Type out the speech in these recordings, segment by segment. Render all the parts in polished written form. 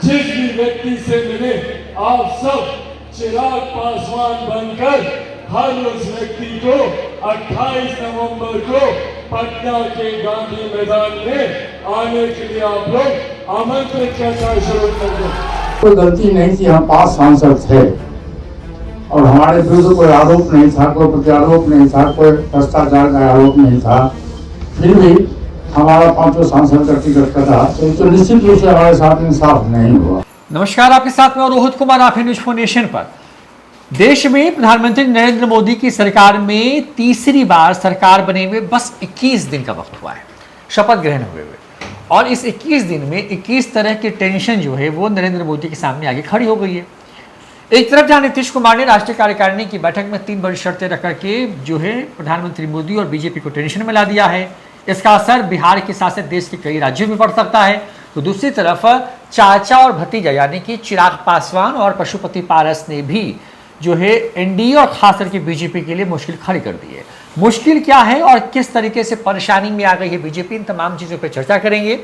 जिस भी व्यक्ति से मिले आप सब चिराग पासवान बनकर हर उस व्यक्ति को 28 नवंबर को पटना के गांधी मैदान में आने के लिए आप लोग आमंत्रित करना शुरू कर दें। कोई गलती नहीं थी, हम 5 सांसद थे और हमारे विरुद्ध कोई आरोप नहीं था, कोई प्रत्यारोप नहीं था, कोई भ्रष्टाचार का आरोप नहीं था। फिर भी हमारा 5 सांसद का टिकट कटा, तो निश्चित रूप से हमारे साथ इंसाफ नहीं हुआ। नमस्कार, आपके साथ में रोहित कुमार, आप न्यूज फॉर नेशन पर। देश में प्रधानमंत्री नरेंद्र मोदी की सरकार में तीसरी बार सरकार बने हुए बस 21 दिन का वक्त हुआ है शपथ ग्रहण हुए और इस 21 दिन में 21 तरह की टेंशन जो है वो नरेंद्र मोदी के सामने आगे खड़ी हो गई है। एक तरफ जहां नीतीश कुमार ने राष्ट्रीय कार्यकारिणी की बैठक में 3 बड़ी शर्तें रख करके जो है प्रधानमंत्री मोदी और बीजेपी को टेंशन में ला दिया है। इसका असर बिहार के साथ साथ देश के कई राज्यों में पड़ सकता है। तो दूसरी तरफ चाचा और भतीजा यानी कि चिराग पासवान और पशुपति पारस ने भी जो है एनडीए और खास करके बीजेपी के लिए मुश्किल खड़ी कर दी है। मुश्किल क्या है और किस तरीके से परेशानी में आ गई है बीजेपी, इन तमाम चीजों पर चर्चा करेंगे।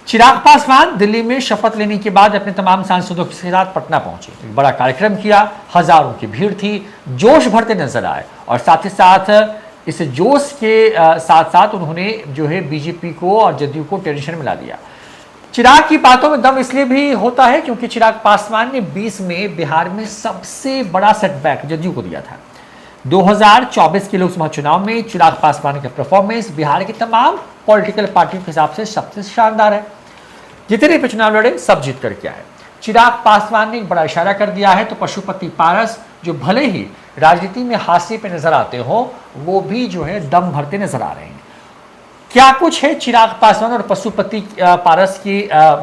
चिराग पासवान दिल्ली में शपथ लेने के बाद अपने तमाम सांसदों के साथ पटना पहुंचे, एक बड़ा कार्यक्रम किया, हजारों की भीड़ थी, जोश भरते नजर आए और साथ ही साथ इस जोश के साथ साथ उन्होंने जो है बीजेपी को और जदयू को टेंशन में ला दिया। चिराग की बातों में दम इसलिए भी होता है क्योंकि चिराग पासवान ने 20 में बिहार में सबसे बड़ा सेटबैक जदयू को दिया था। 2024 के लोकसभा चुनाव में चिराग पासवान का परफॉर्मेंस बिहार की तमाम पॉलिटिकल पार्टियों के हिसाब से सबसे शानदार है। जितने भी चुनाव लड़े सब जीत करके आए। चिराग पासवान ने एक बड़ा इशारा कर दिया है तो पशुपति पारस जो भले ही राजनीति में हाशिए पे नजर आते हो वो भी जो है दम भरते नजर आ रहे हैं। क्या कुछ है चिराग पासवान और पशुपति पारस की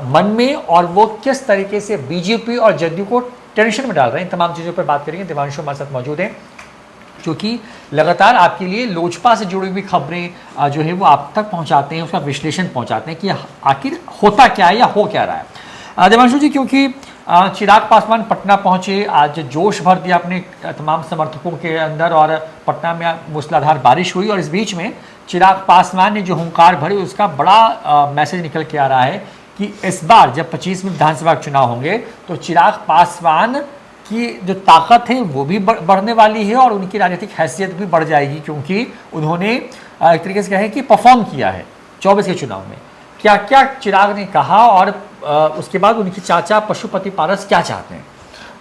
मन में और वो किस तरीके से बीजेपी और जदयू को टेंशन में डाल रहे हैं, तमाम चीजों पर बात करेंगे। देवांशु हमारे साथ मौजूद हैं जो कि लगातार आपके लिए लोजपा से जुड़ी हुई खबरें जो है वो आप तक पहुंचाते हैं, उसका विश्लेषण पहुंचाते हैं कि आखिर होता क्या है या हो क्या रहा है। देवांशु जी, क्योंकि चिराग पासवान पटना पहुंचे, आज जोश भर दिया अपने तमाम समर्थकों के अंदर और पटना में मूसलाधार बारिश हुई और इस बीच में चिराग पासवान ने जो हुंकार भरी उसका बड़ा मैसेज निकल के आ रहा है कि इस बार जब 25 में विधानसभा चुनाव होंगे तो चिराग पासवान की जो ताकत है वो भी बढ़ने वाली है और उनकी राजनीतिक हैसियत भी बढ़ जाएगी क्योंकि उन्होंने एक तरीके से कहें कि परफॉर्म किया है 24 के चुनाव में। क्या क्या चिराग ने कहा और उसके बाद उनके चाचा पशुपति पारस क्या चाहते हैं?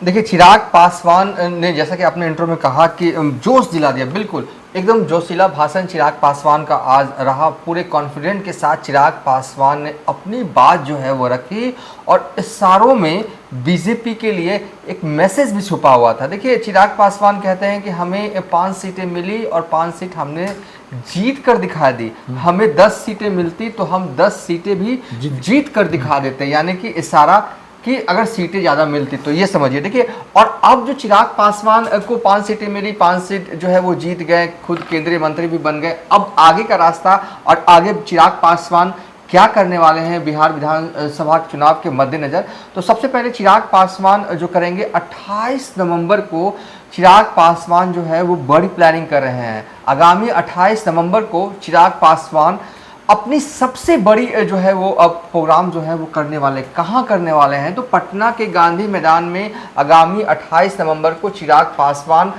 देखिए, चिराग पासवान ने जैसा कि आपने इंट्रो में कहा कि जोश दिला दिया, बिल्कुल एकदम जोशीला भाषण चिराग पासवान का आज रहा। पूरे कॉन्फिडेंट के साथ चिराग पासवान ने अपनी बात जो है वो रखी और इशारों में बीजेपी के लिए एक मैसेज भी छुपा हुआ था। देखिए, चिराग पासवान कहते हैं कि हमें 5 सीटें मिली और 5 सीट हमने जीत कर दिखा दी। हमें 10 सीटें मिलती तो हम 10 सीटें भी जीत कर दिखा देते, यानी कि इशारा कि अगर सीटें ज़्यादा मिलती तो ये समझिए। देखिए, और अब जो चिराग पासवान को 5 सीटें मिली, 5 सीट जो है वो जीत गए, खुद केंद्रीय मंत्री भी बन गए। अब आगे का रास्ता और आगे चिराग पासवान क्या करने वाले हैं बिहार विधानसभा चुनाव के मद्देनज़र, तो सबसे पहले चिराग पासवान जो करेंगे 28 नवंबर को चिराग पासवान जो है वो बड़ी प्लानिंग कर रहे हैं। आगामी 28 नवंबर को चिराग पासवान अपनी सबसे बड़ी जो है वो अब प्रोग्राम जो है वो करने वाले, कहाँ करने वाले हैं तो पटना के गांधी मैदान में आगामी 28 नवंबर को चिराग पासवान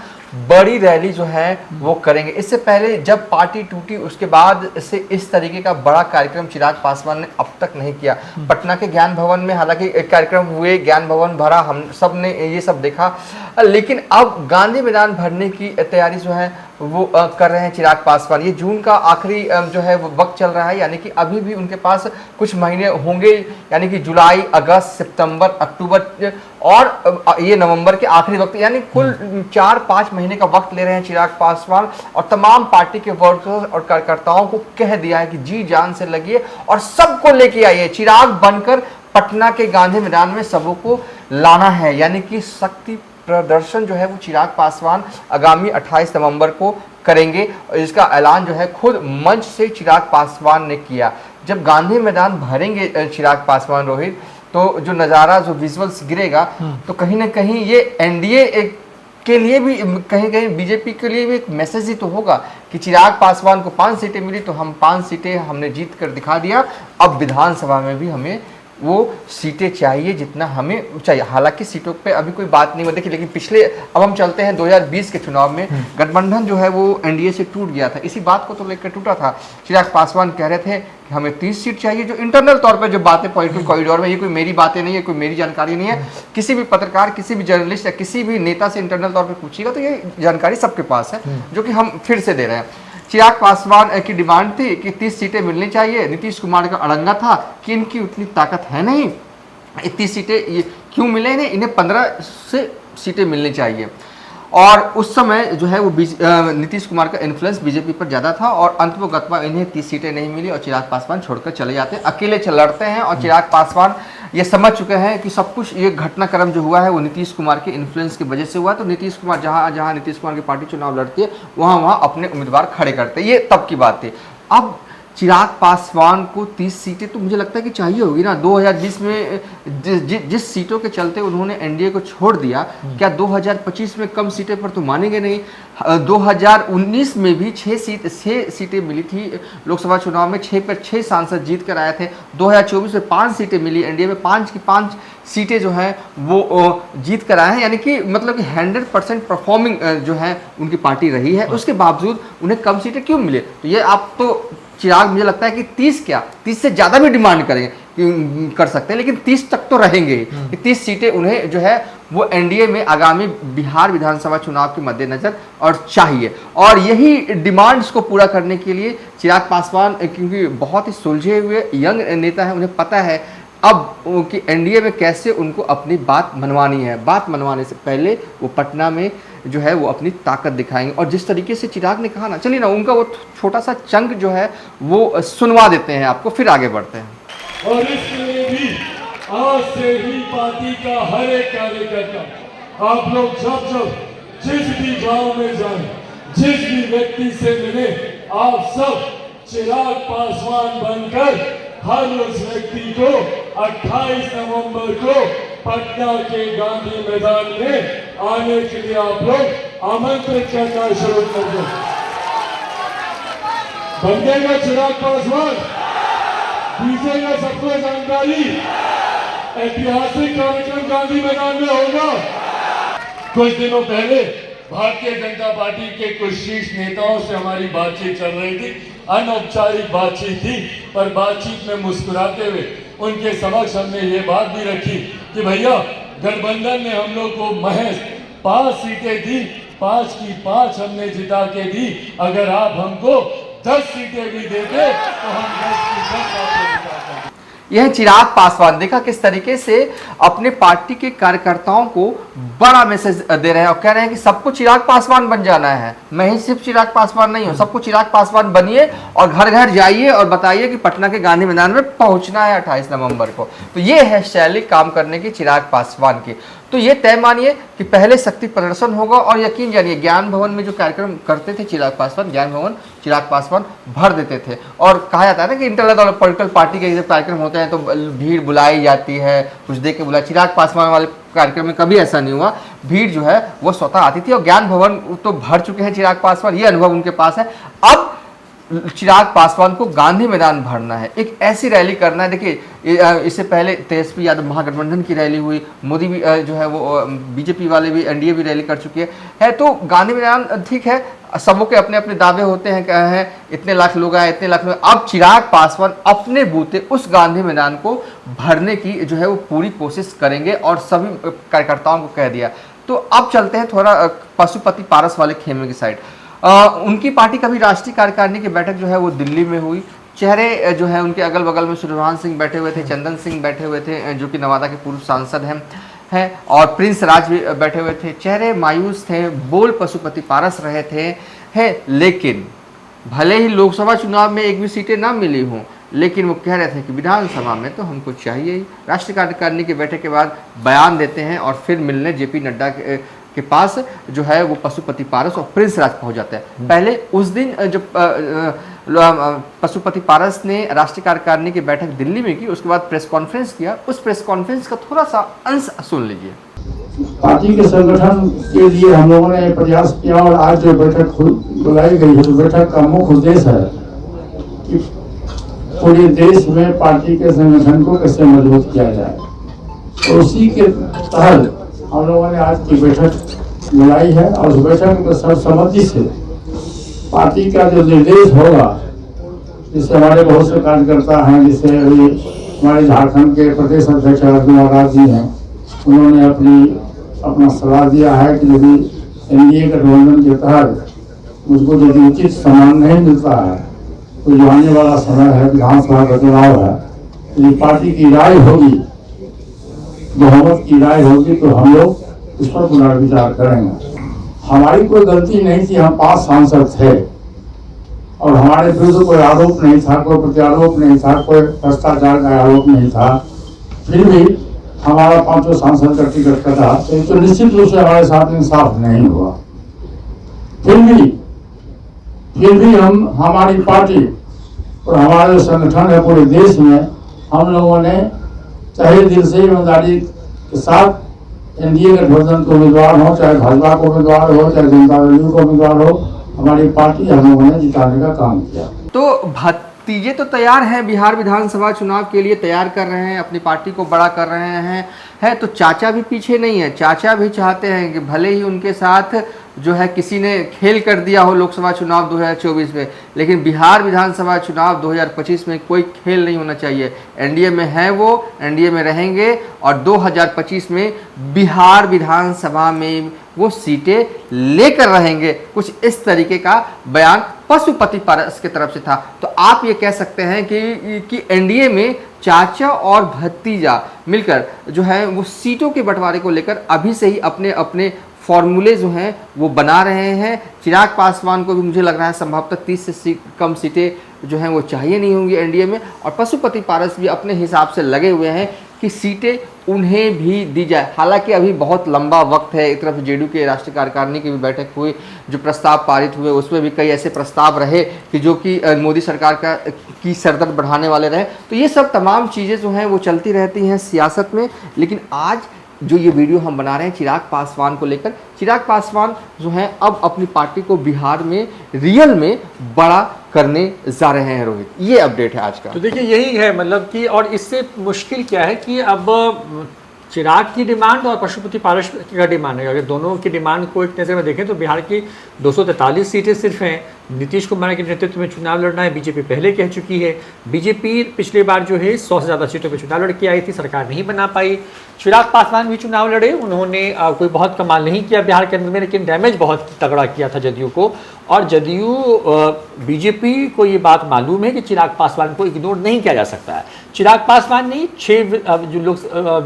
बड़ी रैली जो है वो करेंगे। इससे पहले जब पार्टी टूटी उसके बाद से इस तरीके का बड़ा कार्यक्रम चिराग पासवान ने अब तक नहीं किया। पटना के ज्ञान भवन में हालांकि एक कार्यक्रम हुए, ज्ञान भवन भरा, हम सब ने ये सब देखा, लेकिन अब गांधी मैदान भरने की तैयारी जो है वो कर रहे हैं चिराग पासवान। ये जून का आखिरी जो है वो वक्त चल रहा है, यानी कि अभी भी उनके पास कुछ महीने होंगे, यानी कि जुलाई, अगस्त, सितंबर, अक्टूबर और ये नवंबर के आखिरी वक्त, यानी कुल 4-5 महीने का वक्त ले रहे हैं चिराग पासवान और तमाम पार्टी के वर्कर्स और कार्यकर्ताओं को कह दिया है कि जी जान से लगिए और सबको लेके आइए। चिराग बनकर पटना के गांधी मैदान में सबों को लाना है, यानी कि शक्ति प्रदर्शन जो है वो चिराग पासवान आगामी 28 नवंबर को करेंगे। और इसका ऐलान जो है खुद मंच से चिराग पासवान ने किया। जब गांधी मैदान भरेंगे चिराग पासवान, रोहित, तो जो नज़ारा, जो विजुअल्स गिरेगा तो कहीं ना कहीं ये एनडीए के लिए भी, कहीं कहीं बीजेपी के लिए भी एक मैसेज ही तो होगा कि चिराग पासवान को 5 सीटें मिली तो हम 5 सीटें हमने जीत कर दिखा दिया, अब विधानसभा में भी हमें वो सीटें चाहिए जितना हमें चाहिए। हालांकि सीटों पे अभी कोई बात नहीं हुई देखिए, लेकिन पिछले अब हम चलते हैं 2020 के चुनाव में गठबंधन जो है वो एनडीए से टूट गया था। इसी बात को तो लेकर टूटा था। चिराग पासवान कह रहे थे कि हमें 30 सीट चाहिए। जो इंटरनल तौर पर जो बातें पॉलिटिकल कॉरिडोर में, ये कोई मेरी बातें नहीं है, कोई मेरी जानकारी नहीं है। किसी भी पत्रकार, किसी भी जर्नलिस्ट या किसी भी नेता से इंटरनल तौर पर पूछिएगा तो ये जानकारी सबके पास है, जो कि हम फिर से दे रहे हैं। चिराग पासवान की डिमांड थी कि 30 सीटें मिलनी चाहिए। नीतीश कुमार का अड़ंगा था कि इनकी उतनी ताकत है नहीं, 30 सीटें ये क्यों मिले इन्हें 15 से सीटें मिलनी चाहिए। और उस समय जो है वो नीतीश कुमार का इन्फ्लुएंस बीजेपी पर ज़्यादा था और अंततोगत्वा इन्हें 30 सीटें नहीं मिली और चिराग पासवान छोड़कर चले जाते, अकेले लड़ते हैं। और चिराग पासवान ये समझ चुके हैं कि सब कुछ ये घटनाक्रम जो हुआ है वो नीतीश कुमार के इन्फ्लुएंस की वजह से हुआ। तो नीतीश कुमार जहाँ नीतीश कुमार की पार्टी चुनाव लड़ती है वहाँ अपने उम्मीदवार खड़े करते हैं। ये तब की बात थी। अब चिराग पासवान को 30 सीटें तो मुझे लगता है कि चाहिए होगी ना। 2020 में जिस सीटों के चलते उन्होंने एनडीए को छोड़ दिया, क्या 2025 में कम सीटें पर तो मानेंगे नहीं। 2019 में भी 6 सीटें मिली थी लोकसभा चुनाव में, 6 पर 6 सांसद जीत कर आए थे। 2024 में 5 सीटें मिली एनडीए में, 5 की 5 सीटें जो हैं वो जीत कर आए हैं। यानी कि मतलब कि 100% परफॉर्मिंग जो है उनकी पार्टी रही है। उसके बावजूद उन्हें कम सीटें क्यों मिले? तो ये आप तो चिराग मुझे लगता है कि 30 से ज़्यादा भी डिमांड करेंगे कर सकते हैं, लेकिन 30 तक तो रहेंगे कि 30 सीटें उन्हें जो है वो एनडीए में आगामी बिहार विधानसभा चुनाव के मद्देनज़र और चाहिए। और यही डिमांड्स को पूरा करने के लिए चिराग पासवान, क्योंकि बहुत ही सुलझे हुए यंग नेता हैं, उन्हें पता है अब कि एनडीए में कैसे उनको अपनी बात मनवानी है। बात मनवाने से पहले वो पटना में जो है वो अपनी ताकत दिखाएंगे। और जिस तरीके से चिराग ने कहा ना, चलिए ना उनका वो छोटा सा चंक जो है वो सुनवा देते हैं आपको, फिर आगे बढ़ते हैं। और इसलिए भी आज से ही पार्टी का हर एक कार्यकर्ता, आप लोग जब जिस भी गांव में जाएं, जिस भी व्यक्ति से मिले, आप सब चिराग पासवान बनकर हर उस व्यक्ति को 28 नवंबर को पटना के गांधी मैदान में आने के लिए आप लोग आमंत्रित करना शुरू कर दो। बन जाएगा चिराग पासवान, दीजिएगा सबको जानकारी। ऐतिहासिक कार्यक्रम गांधी मैदान में होगा। कुछ दिनों पहले भारतीय जनता पार्टी के कुछ शीर्ष नेताओं से हमारी बातचीत चल रही थी, अनौपचारिक बातचीत थी, पर बातचीत में मुस्कुराते हुए उनके समक्ष हमने ये बात भी रखी कि भैया गठबंधन ने हम लोग को महज 5 सीटें दी, 5 की 5 हमने जिता के दी। अगर आप हमको 10 सीटें भी देते तो हम 10 की 10 आपको जिताते। यह चिराग पासवान देखा किस तरीके से अपने पार्टी के कार्यकर्ताओं को बड़ा मैसेज दे रहे हैं और कह रहे हैं कि सबको चिराग पासवान बन जाना है। मैं ही सिर्फ चिराग पासवान नहीं हूं, सबको चिराग पासवान बनिए और घर घर जाइए और बताइए कि पटना के गांधी मैदान में पहुंचना है 28 नवंबर को। तो ये है शैली काम करने की चिराग पासवान की। तो ये तय मानिए कि पहले शक्ति प्रदर्शन होगा और यकीन जानिए ज्ञान भवन में जो कार्यक्रम करते थे चिराग पासवान, ज्ञान भवन चिराग पासवान भर देते थे। और कहा जाता है ना कि इंटरनल पॉलिटिकल पार्टी के जब कार्यक्रम होते हैं तो भीड़ बुलाई जाती है, कुछ देर के बुलाई। चिराग पासवान वाले कार्यक्रम में कभी ऐसा नहीं हुआ, भीड़ जो है वो स्वतः आती थी और ज्ञान भवन तो भर चुके हैं चिराग पासवान, ये अनुभव उनके पास है। अब चिराग पासवान को गांधी मैदान भरना है, एक ऐसी रैली करना है। देखिए इससे पहले तेजस्वी यादव महागठबंधन की रैली हुई, मोदी भी जो है वो बीजेपी वाले भी, एनडीए भी रैली कर चुकी है। तो गांधी मैदान ठीक है, सबों के अपने अपने दावे होते हैं, क्या है इतने लाख लोग आए, इतने लाख लोग। अब चिराग पासवान अपने बूते उस गांधी मैदान को भरने की जो है वो पूरी कोशिश करेंगे और सभी कार्यकर्ताओं को कह दिया। तो अब चलते हैं थोड़ा पशुपति पारस वाले खेमे की साइड। उनकी पार्टी का भी राष्ट्रीय कार्यकारिणी की बैठक जो है वो दिल्ली में हुई। चेहरे जो है उनके अगल बगल में सूर्यभान सिंह बैठे हुए थे, चंदन सिंह बैठे हुए थे जो कि नवादा के पूर्व सांसद हैं और प्रिंस राज भी बैठे हुए थे। चेहरे मायूस थे, बोल पशुपति पारस रहे थे लेकिन भले ही लोकसभा चुनाव में एक भी सीटें ना मिली हों, लेकिन वो कह रहे थे कि विधानसभा में तो हमको चाहिए ही। राष्ट्रीय कार्यकारिणी की बैठक के बाद बयान देते हैं और फिर मिलने जेपी नड्डा के पास जो है वो पशुपति पारस और प्रिंस राज पहुंच जाते हैं। पहले उस दिन जब पशुपति पारस ने राष्ट्रीय कार्यकारिणी की बैठक दिल्ली में की, उसके बाद प्रेस कॉन्फ्रेंस किया। उस प्रेस कॉन्फ्रेंस का थोड़ा सा अंश सुन लीजिए। पार्टी के संगठन के लिए हम लोगों ने प्रयास किया और आज जो बैठक बुलाई गई है, तो बैठक का मुख्य उद्देश्य है कि पूरे देश में पार्टी के संगठन को कैसे मजबूत किया जाए। तो उसी के तहत हम लोगों ने आज की बैठक बुलाई है और उस बैठक में सर्वसम्मति से पार्टी का जो निर्देश होगा, जिससे हमारे बहुत से कार्यकर्ता हैं, जिसे अभी हमारे झारखंड के प्रदेश अध्यक्ष अर्जुन महाराज जी हैं, उन्होंने अपना सलाह दिया है कि यदि एनडीए गठबंधन के तहत मुझको यदि उचित सम्मान नहीं मिलता है तो जो आने वाला समय है, विधानसभा का चुनाव है, यदि पार्टी की राय होगी, बहुमत की राय होगी, तो हम लोग इस पर पुनर्विचार करेंगे। हमारी कोई गलती नहीं थी, हम 5 सांसद थे और हमारे विरुद्ध कोई आरोप नहीं था, कोई प्रत्यारोप नहीं था, कोई भ्रष्टाचार का आरोप नहीं था। फिर भी हमारा 5 सांसद का टिकट कटा, तो निश्चित रूप से हमारे साथ इंसाफ नहीं हुआ। फिर भी हमारी पार्टी और हमारे संगठन है पूरे देश में, हम लोगों ने तहे दिल से ईमानदारी के साथ एनडीए गठबंधन को उम्मीदवार हो, चाहे भाजपा को उम्मीदवार हो, चाहे जनता दल को उम्मीदवार हो, हमारी पार्टी हम लोगों ने जिताने का काम किया। तो भतीजे तो तैयार हैं, बिहार विधानसभा चुनाव के लिए तैयार कर रहे हैं, अपनी पार्टी को बड़ा कर रहे हैं, है तो चाचा भी पीछे नहीं है। चाचा भी चाहते हैं कि भले ही उनके साथ जो है किसी ने खेल कर दिया हो लोकसभा चुनाव 2024 में, लेकिन बिहार विधानसभा चुनाव 2025 में कोई खेल नहीं होना चाहिए। एनडीए में है, वो एनडीए में रहेंगे और 2025 में बिहार विधानसभा में वो सीटें लेकर रहेंगे। कुछ इस तरीके का बयान पशुपति पारस की तरफ से था। तो आप ये कह सकते हैं कि एनडीए में चाचा और भतीजा मिलकर जो है वो सीटों के बंटवारे को लेकर अभी से ही अपने अपने फॉर्मूले जो हैं वो बना रहे हैं। चिराग पासवान को भी मुझे लग रहा है संभवतः 30 से कम सीटें जो हैं वो चाहिए नहीं होंगी एनडीए में, और पशुपति पारस भी अपने हिसाब से लगे हुए हैं कि सीटें उन्हें भी दी जाए। हालांकि अभी बहुत लंबा वक्त है। एक तरफ जेडीयू के राष्ट्रीय कार्यकारिणी की भी बैठक हुई, जो प्रस्ताव पारित हुए उसमें भी कई ऐसे प्रस्ताव रहे कि जो कि मोदी सरकार की सरदर्द बढ़ाने वाले रहे। तो ये सब तमाम चीज़ें जो हैं वो चलती रहती हैं सियासत में। लेकिन आज जो ये वीडियो हम बना रहे हैं चिराग पासवान को लेकर, चिराग पासवान जो हैं अब अपनी पार्टी को बिहार में रियल में बड़ा करने जा रहे हैं। रोहित, ये अपडेट है आज का। तो देखिए यही है, मतलब कि और इससे मुश्किल क्या है कि अब चिराग की डिमांड और पशुपति पारस का डिमांड है। अगर दोनों की डिमांड को एक नज़र में देखें तो बिहार की 243 सीटें सिर्फ हैं। नीतीश कुमार के नेतृत्व में चुनाव लड़ना है, बीजेपी पहले कह चुकी है। बीजेपी पिछली बार जो है 100 से ज़्यादा सीटों पर चुनाव लड़के आई थी, सरकार नहीं बना पाई। चिराग पासवान भी चुनाव लड़े, उन्होंने कोई बहुत कमाल नहीं किया बिहार के अंदर में, लेकिन डैमेज बहुत तगड़ा किया था जदयू को। और जदयू बीजेपी को ये बात मालूम है कि चिराग पासवान को इग्नोर नहीं किया जा सकता है। चिराग पासवान ने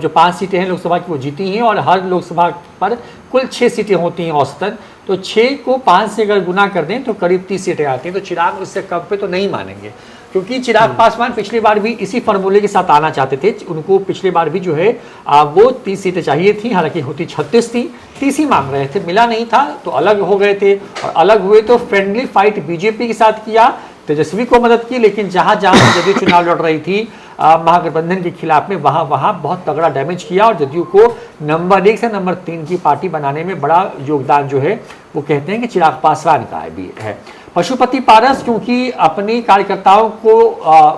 5 सीटें हैं लोकसभा की वो जीती हैं, और हर लोकसभा पर कुल 6 सीटें होती हैं औसतन। तो 6 को 5 से अगर गुना कर दें तो करीब 30 सीटें आती हैं। तो चिराग उससे कम पे तो नहीं मानेंगे, क्योंकि चिराग पासवान पिछली बार भी इसी फॉर्मूले के साथ आना चाहते थे। उनको पिछली बार भी जो है वो 30 सीटें चाहिए थी, हालांकि होती 36 थी, 30 ही मांग रहे थे, मिला नहीं था तो अलग हो गए थे। और अलग हुए तो फ्रेंडली फाइट बीजेपी के साथ किया, तेजस्वी को मदद की, लेकिन जहां जहां जदयू चुनाव लड़ रही थी महागठबंधन के खिलाफ में, वहां बहुत तगड़ा डैमेज किया और जदयू को नंबर 1 से नंबर 3 की पार्टी बनाने में बड़ा योगदान जो है वो कहते हैं कि चिराग पासवान का भी है। पशुपति पारस क्योंकि अपने कार्यकर्ताओं को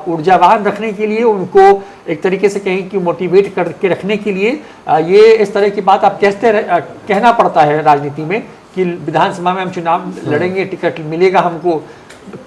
ऊर्जावान रखने के लिए, उनको एक तरीके से कहें कि मोटिवेट करके रखने के लिए ये इस तरह की बात आप कहना पड़ता है राजनीति में कि विधानसभा में हम चुनाव लड़ेंगे, टिकट मिलेगा हमको।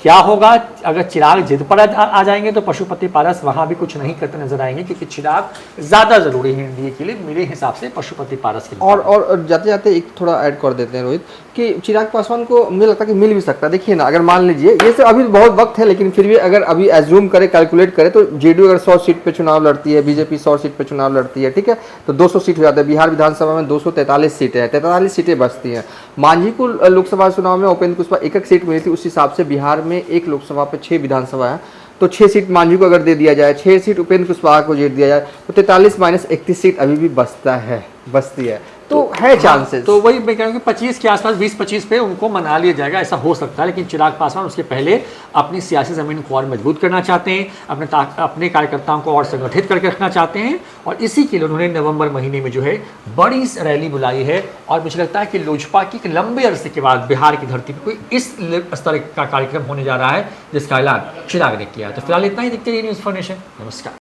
क्या होगा अगर चिराग जिद पर आ जाएंगे तो पशुपति पारस वहां भी कुछ नहीं करते नजर आएंगे, क्योंकि चिराग ज्यादा जरूरी है एनडीए के लिए मेरे हिसाब से पशुपति पारस के लिए। और जाते जाते एक थोड़ा ऐड कर देते हैं रोहित कि चिराग पासवान को मुझे लगता है कि मिल भी सकता है। देखिए ना, अगर मान लीजिए ये सब अभी बहुत वक्त है, लेकिन फिर भी अगर अभी एज्यूम करे, कैलकुलेट करे तो जेडीयू अगर 100 सीट पे चुनाव लड़ती है, बीजेपी 100 सीट पे चुनाव लड़ती है, ठीक है, तो 200 सीट हो जाता है। बिहार विधानसभा में 243 सीटें हैं, 43 सीटें बचती हैं। मांझी को लोकसभा चुनाव में उपेंद्र कुशवाहा 1 सीट मिली थी, उस हिसाब से बिहार में एक लोकसभा पे 6 विधानसभा है, तो 6 सीट मांझी को अगर दे दिया जाए, 6 सीट उपेंद्र कुशवाहा को दे दिया जाए, तो 43 - 31 सीट अभी भी बचती है। तो है चांसेस। तो वही मैं कह रहा हूँ कि 25 के आसपास 20-25 पे उनको मना लिया जाएगा, ऐसा हो सकता है। लेकिन चिराग पासवान उसके पहले अपनी सियासी ज़मीन को और मजबूत करना चाहते हैं, अपने कार्यकर्ताओं को और संगठित करके रखना चाहते हैं, और इसी के लिए उन्होंने नवंबर महीने में जो है बड़ी रैली बुलाई है। और मुझे लगता है कि लोजपा की एक लंबे अरसे के बाद बिहार की धरती पर कोई इस स्तर का कार्यक्रम होने जा रहा है जिसका ऐलान चिराग ने किया है। तो फिलहाल इतना ही, देखते रहिए न्यूज़ फॉर नेशन। नमस्कार।